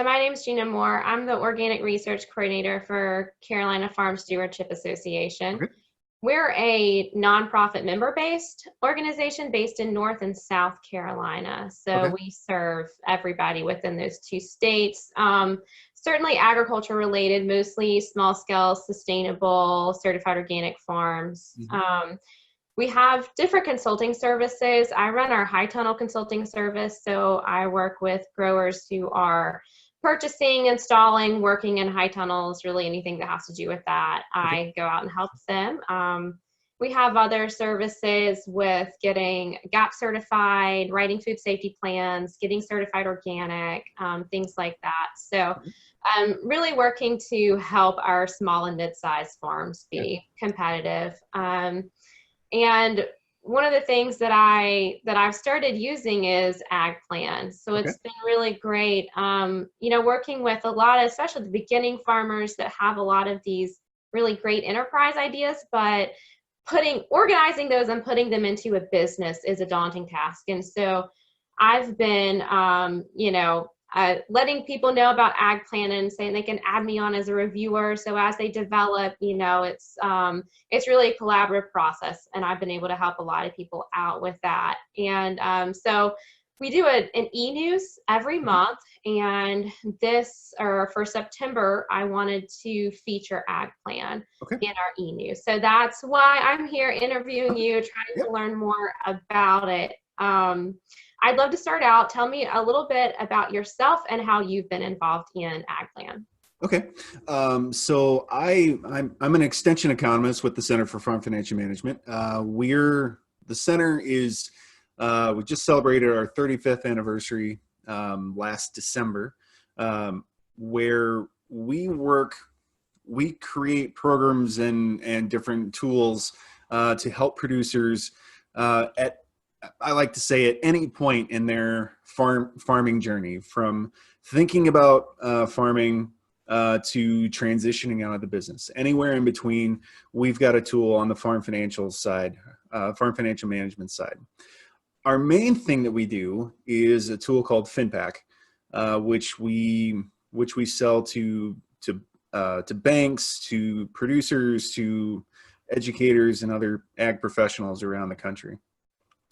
my name is Gena Moore. I'm the organic research coordinator for Carolina Farm Stewardship Association. Okay. We're a nonprofit member-based organization based in North and South Carolina. So Okay. we serve everybody within those two states. Certainly agriculture related, mostly small scale, sustainable, certified organic farms. Mm-hmm. We have different consulting services. I run our high tunnel consulting service. So I work with growers who are purchasing, installing, working in high tunnels, really anything that has to do with that. Okay. I go out and help them. We have other services with getting GAP certified, writing food safety plans, getting certified organic, things like that. So I'm really working to help our small and mid-sized farms be competitive. And one of the things that I've started using is AgPlan. So Okay. it's been really great, working with a lot of, especially the beginning farmers that have a lot of these really great enterprise ideas, but organizing those and putting them into a business is a daunting task. And so I've been, letting people know about AgPlan and saying they can add me on as a reviewer. So as they develop, it's really a collaborative process, and I've been able to help a lot of people out with that. And so we do an e-news every month, and for September, I wanted to feature AgPlan in our e-news. So that's why I'm here interviewing you, trying to learn more about it. I'd love to start out. Tell me a little bit about yourself and how you've been involved in AgPlan. Okay. So I'm an extension economist with the Center for Farm Financial Management. The center is, we just celebrated our 35th anniversary last December, where we create programs and different tools to help producers I like to say at any point in their farming journey, from thinking about farming to transitioning out of the business. Anywhere in between, we've got a tool on the farm financial side, farm financial management side. Our main thing that we do is a tool called FinPack, which we sell to banks, to producers, to educators, and other ag professionals around the country.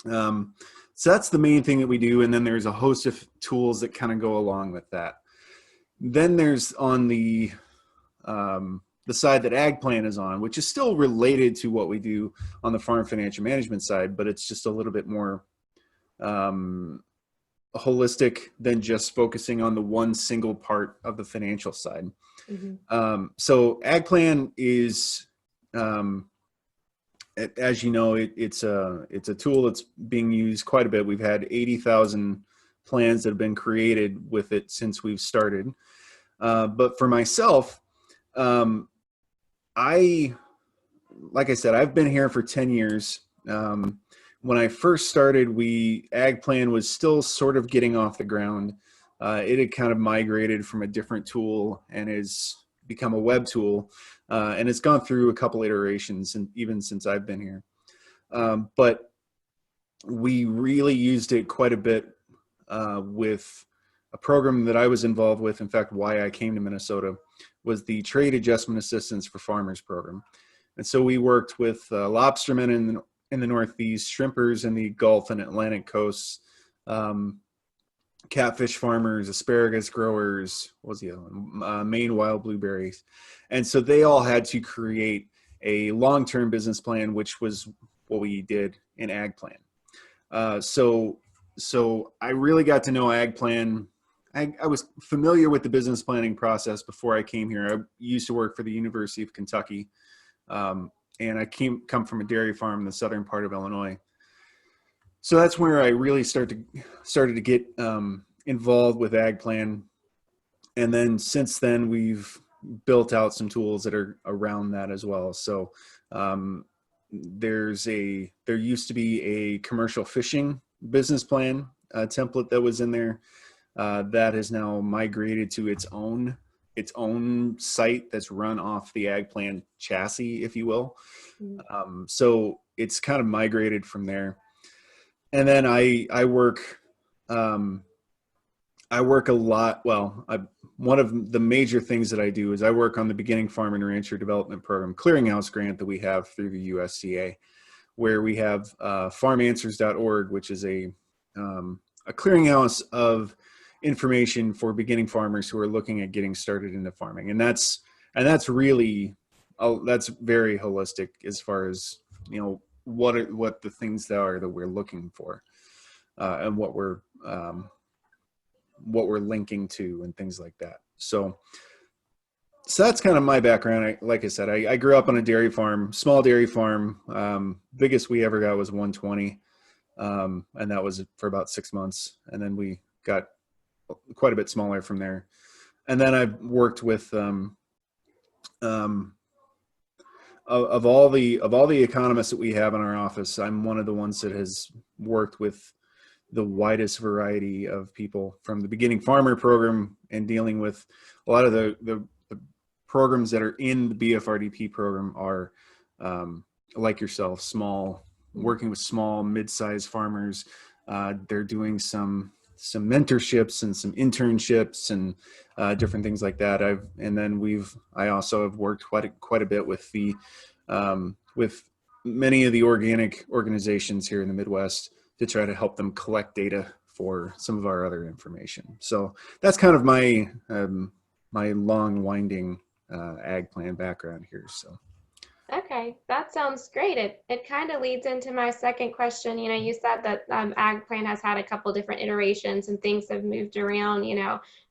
So that's the main thing that we do. And then there's a host of tools that kind of go along with that. Then there's on the side that AgPlan is on, which is still related to what we do on the farm financial management side, but it's just a little bit more holistic than just focusing on the one single part of the financial side. Mm-hmm. So AgPlan is, as you know, it's a tool that's being used quite a bit. We've had 80,000 plans that have been created with it since we've started. But for myself, like I said, I've been here for 10 years. When I first started, AgPlan was still sort of getting off the ground. It had kind of migrated from a different tool and has become a web tool. And it's gone through a couple iterations, and even since I've been here. But we really used it quite a bit with a program that I was involved with. In fact, why I came to Minnesota was the Trade Adjustment Assistance for Farmers program. And so we worked with lobstermen in the Northeast, shrimpers in the Gulf and Atlantic coasts, catfish farmers, asparagus growers, what was the other one? Maine wild blueberries. And so they all had to create a long-term business plan, which was what we did in AgPlan. So I really got to know AgPlan. I was familiar with the business planning process before I came here. I used to work for the University of Kentucky, and I come from a dairy farm in the southern part of Illinois. So that's where I really started to get involved with AgPlan. And then since then, we've built out some tools that are around that as well. So there used to be a commercial fishing business plan template that was in there that has now migrated to its own site that's run off the AgPlan chassis, if you will. So it's kind of migrated from there. And then I work I work a lot. Well, one of the major things that I do is I work on the Beginning Farm and Rancher Development Program clearinghouse grant that we have through the USDA, where we have farmanswers.org, which is a clearinghouse of information for beginning farmers who are looking at getting started into farming. And that's really, that's very holistic as far as, what the things that we're looking for, and what we're linking to and things like that. So that's kind of my background. Like I said, I grew up on a dairy farm, small dairy farm. Biggest we ever got was 120. And that was for about 6 months. And then we got quite a bit smaller from there. And then I've worked with, of all the economists that we have in our office, I'm one of the ones that has worked with the widest variety of people, from the Beginning Farmer program and dealing with a lot of the programs that are in the BFRDP program are, like yourself, working with small, mid-sized farmers. They're doing some mentorships and some internships and different things like that. I also have worked quite a bit with with many of the organic organizations here in the Midwest to try to help them collect data for some of our other information. So that's kind of my my long, winding AgPlan background here. So. Okay, that sounds great. It kind of leads into my second question. You said that AgPlan has had a couple different iterations and things have moved around.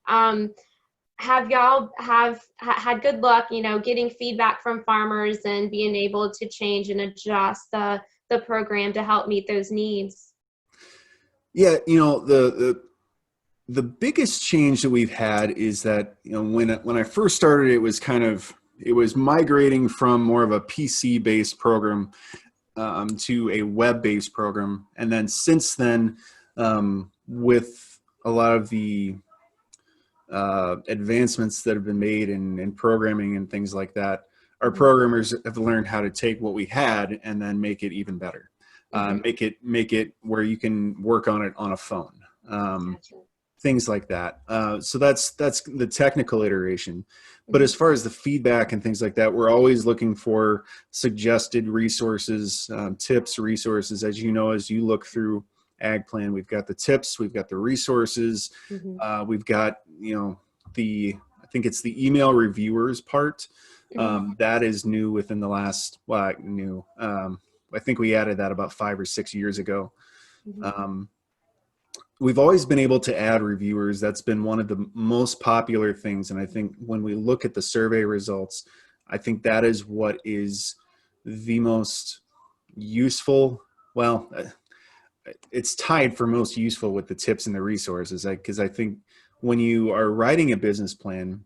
Have y'all had good luck, getting feedback from farmers and being able to change and adjust the program to help meet those needs? Yeah, the biggest change that we've had is that, when I first started, it was migrating from more of a PC-based program to a web-based program. And then since then, with a lot of the advancements that have been made in programming and things like that, our programmers have learned how to take what we had and then make it even better. Make it where you can work on it on a phone, Gotcha. things like that. So that's the technical iteration. But as far as the feedback and things like that, we're always looking for suggested resources, tips, resources. As you know, as you look through AgPlan, we've got the tips, we've got the resources, we've got, I think it's the email reviewers part. That is new within the last, I think we added that about 5 or 6 years ago. We've always been able to add reviewers. That's been one of the most popular things. And I think when we look at the survey results, I think that is what is the most useful. Well, it's tied for most useful with the tips and the resources, because I think when you are writing a business plan,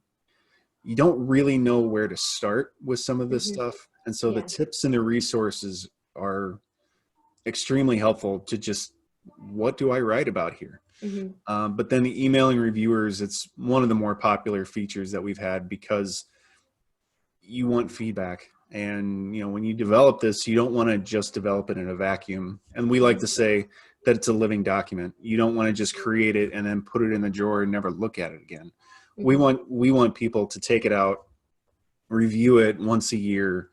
you don't really know where to start with some of this stuff. And so the tips and the resources are extremely helpful to just, what do I write about here? But then the emailing reviewers, it's one of the more popular features that we've had, because you want feedback. And, when you develop this, you don't want to just develop it in a vacuum. And we like to say that it's a living document. You don't want to just create it and then put it in the drawer and never look at it again. We want people to take it out, review it once a year,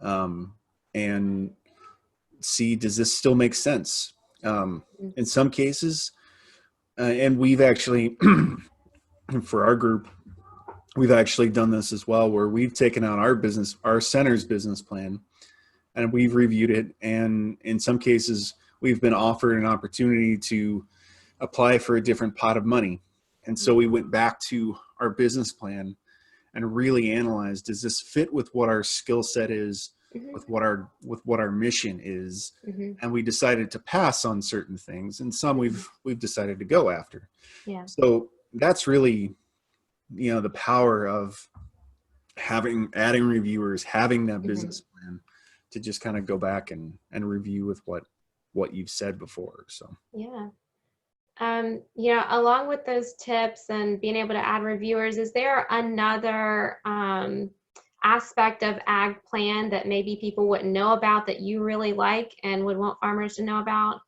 and see, does this still make sense? In some cases, and we've actually, for our group, we've actually done this as well, where we've taken out our center's business plan, and we've reviewed it. And in some cases, we've been offered an opportunity to apply for a different pot of money. And so we went back to our business plan and really analyzed, does this fit with what our skill set is, with what our mission is? And we decided to pass on certain things, and some we've decided to go after. So that's really, the power of adding reviewers, having that business plan to just kind of go back and review with what you've said before. So along with those tips and being able to add reviewers, is there another aspect of AgPlan that maybe people wouldn't know about that you really like and would want farmers to know about?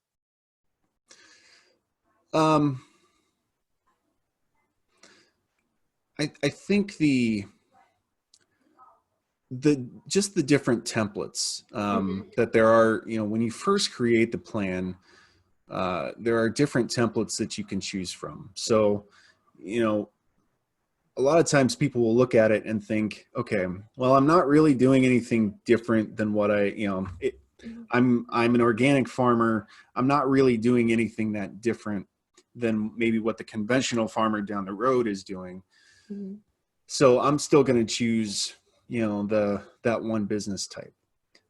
I think just the different templates that there are, when you first create the plan, there are different templates that you can choose from. So, a lot of times people will look at it and think, okay, well, I'm not really doing anything different than what I'm an organic farmer. I'm not really doing anything that different than maybe what the conventional farmer down the road is doing. Mm-hmm. So I'm still going to choose, that one business type.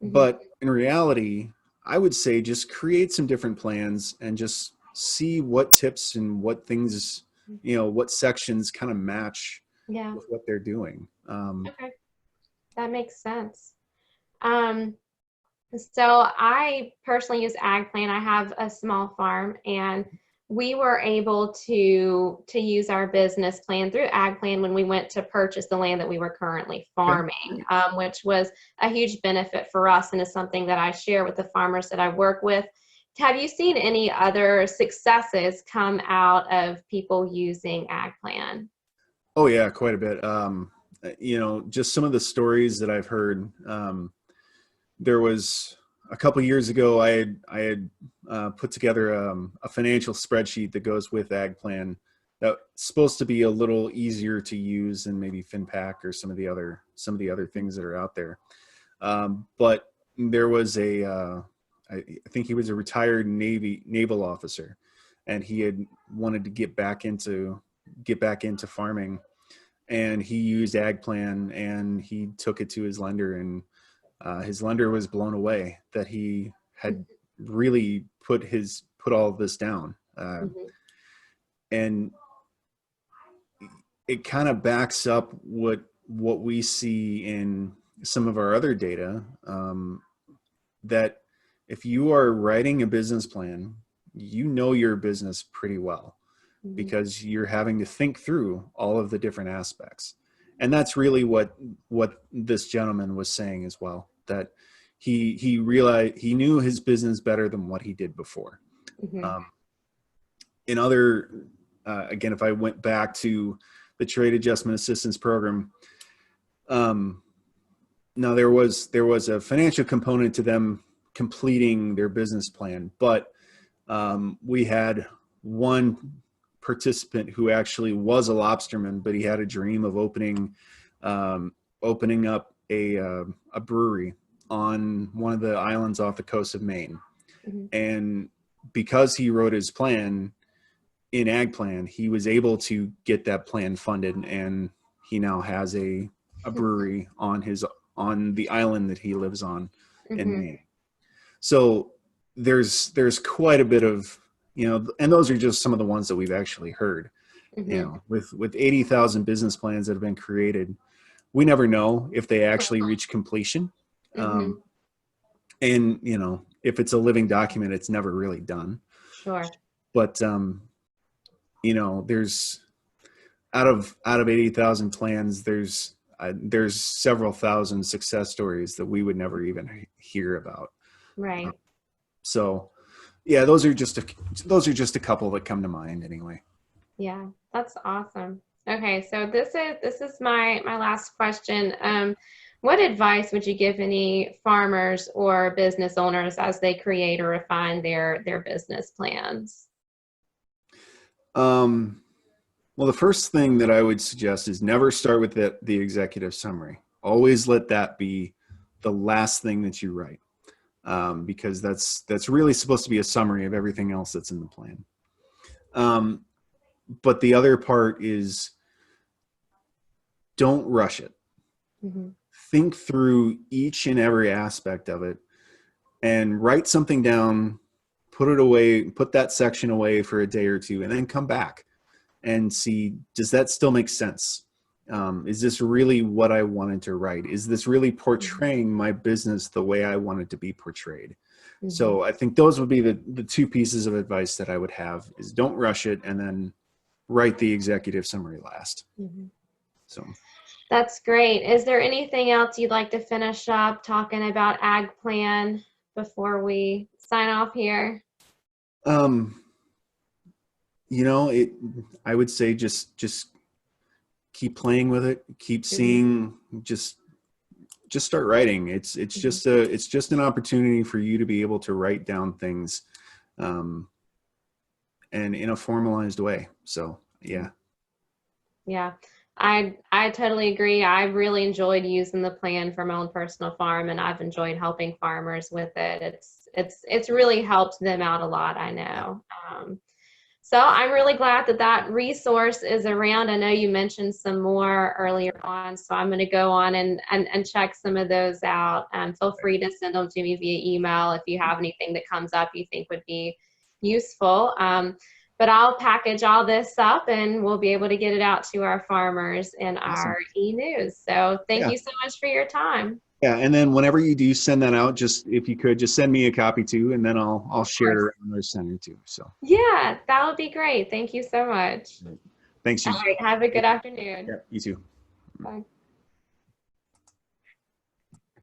Mm-hmm. But in reality, I would say just create some different plans and just see what tips and what things, what sections kind of match Yeah. with what they're doing. Okay. That makes sense. Um, so I personally use AgPlan. I have a small farm, and we were able to use our business plan through AgPlan when we went to purchase the land that we were currently Okay. farming, which was a huge benefit for us, and is something that I share with the farmers that I work with. Have you seen any other successes come out of people using AgPlan? Oh yeah, quite a bit. Just some of the stories that I've heard. There was a couple years ago, I had put together a financial spreadsheet that goes with AgPlan that's supposed to be a little easier to use than maybe FinPack or some of the other things that are out there. But there was I think he was a retired naval officer, and he had wanted to get back into farming, and he used AgPlan, and he took it to his lender, and his lender was blown away that he had really put all of this down. Mm-hmm. And it kind of backs up what we see in some of our other data, that if you are writing a business plan, your business pretty well, because you're having to think through all of the different aspects. And that's really what this gentleman was saying as well, that he realized he knew his business better than what he did before. Mm-hmm. In other, again, if I went back to the Trade Adjustment Assistance Program, now there was a financial component to them completing their business plan, but we had one participant who actually was a lobsterman, but he had a dream of opening up a brewery on one of the islands off the coast of Maine. Mm-hmm. And because he wrote his plan in AgPlan, he was able to get that plan funded, and he now has a brewery on the island that he lives on in Mm-hmm. Maine. So there's quite a bit of, and those are just some of the ones that we've actually heard. Mm-hmm. With 80,000 business plans that have been created, we never know if they actually reach completion. Mm-hmm. And if it's a living document, it's never really done. Sure. But there's out of 80,000 plans, there's several thousand success stories that we would never even hear about. Right. So yeah, those are just a couple that come to mind anyway. Yeah, that's awesome. Okay, so this is my last question. What advice would you give any farmers or business owners as they create or refine their business plans? Well, the first thing that I would suggest is never start with the executive summary. Always let that be the last thing that you write, because that's really supposed to be a summary of everything else that's in the plan. But the other part is, don't rush it. Mm-hmm. Think through each and every aspect of it, and write something down, put it away, put that section away for a day or two, and then come back and see, does that still make sense? Is this really what I wanted to write? Is this really portraying my business the way I want it to be portrayed? Mm-hmm. So I think those would be the two pieces of advice that I would have, is don't rush it, and then write the executive summary last. Mm-hmm. So that's great. Is there anything else you'd like to finish up talking about AgPlan before we sign off here? I would say just keep playing with it, keep seeing, just start writing. It's just an opportunity for you to be able to write down things, and in a formalized way. So yeah. Yeah, I totally agree. I really enjoyed using the plan for my own personal farm, and I've enjoyed helping farmers with it. It's really helped them out a lot, I know. So I'm really glad that that resource is around. I know you mentioned some more earlier on, so I'm going to go on and check some of those out. Feel free to send them to me via email if you have anything that comes up you think would be useful. But I'll package all this up and we'll be able to get it out to our farmers in Awesome. our e-news. So thank Yeah. you so much for your time. Yeah, and then whenever you do send that out, just if you could just send me a copy too, and then I'll share it around our center too. So Yeah, that would be great. Thank you so much. thanks, you. All right, have a good afternoon. Yeah, you too. Bye.